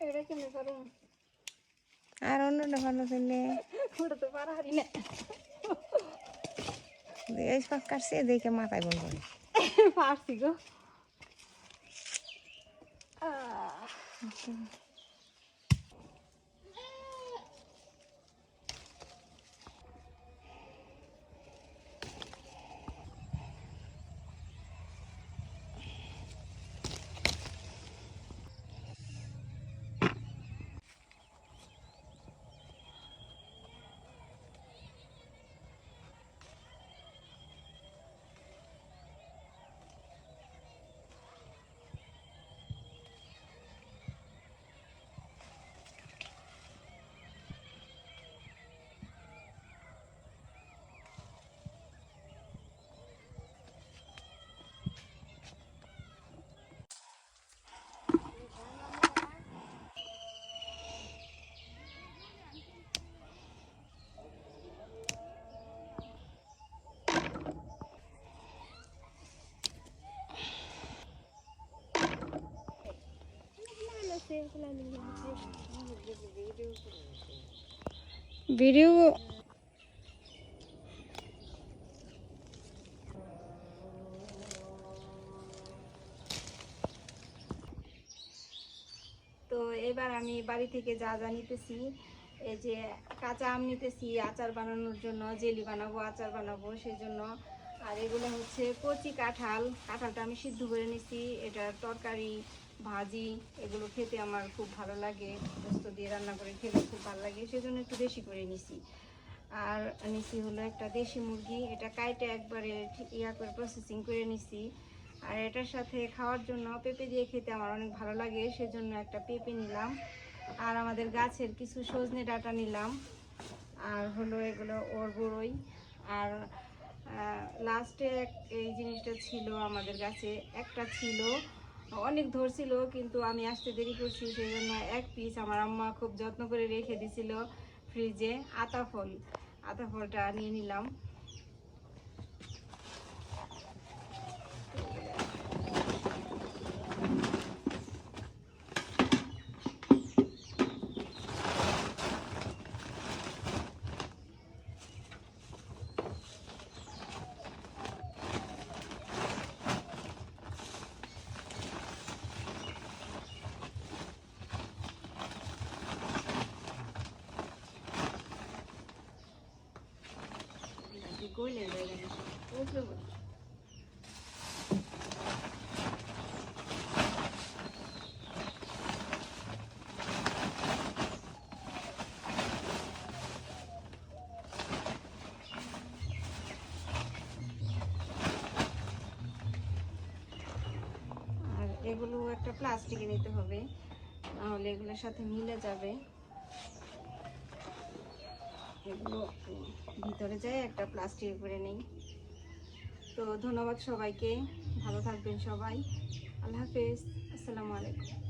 এটা কেমনে করো আর অন্যটা ভালো করলে ওটা তো পারা হারি না এই সব কাটছে দেখে মাথায় বল করে পারছি গো ভিডিও তো এবার আমি বাড়ি থেকে যা যা নিতেছি এই যে কাঁচা আম নিতেছি আচার বানানোর জন্য জেলি বানাবো আচার বানাবো সেই জন্য আর এগুলো হচ্ছে কচি কাঁঠাল কাঁঠালটা আমি সিদ্ধ করে নিছি এটার তরকারি ভাজি এগুলো খেতে আমার খুব ভালো লাগে পোস্ত দিয়ে রান্না করে খেতে খুব ভালো লাগে সেজন্য একটু বেশি করে নিছি আর নিছি হলো একটা দেশি মুরগি এটা কাইটে একবারে ইয়া করে প্রসেসিং করে নিছি আর এটার সাথে খাওয়ার জন্য পেঁপে দিয়ে খেতে আমার অনেক ভালো লাগে সেজন্য একটা পেঁপে নিলাম আর আমাদের গাছের কিছু সজনে ডাঁটা নিলাম আর হলো এগুলো ওর বড়ই আর লাস্টে এই জিনিসটা ছিল আমাদের গাছে একটা ছিল অনেক ধরছিল কিন্তু আমি আসতে দেরি করছি সেই জন্য এক পিস আমার আম্মা খুব যত্ন করে রেখে দিছিল ফ্রিজে আতা ফলটা নিয়ে নিলাম গোলের জায়গায় উপরে বল আর এগুলো একটা প্লাস্টিকে নিতে হবে নাহলে এগুলোর সাথে মিলে যাবে এগুলো ভিতরে যায় একটা প্লাস্টিক করে নেই তো ধন্যবাদ সবাইকে ভালো থাকবেন সবাই আল্লাহ হাফেজ আসসালামু আলাইকুম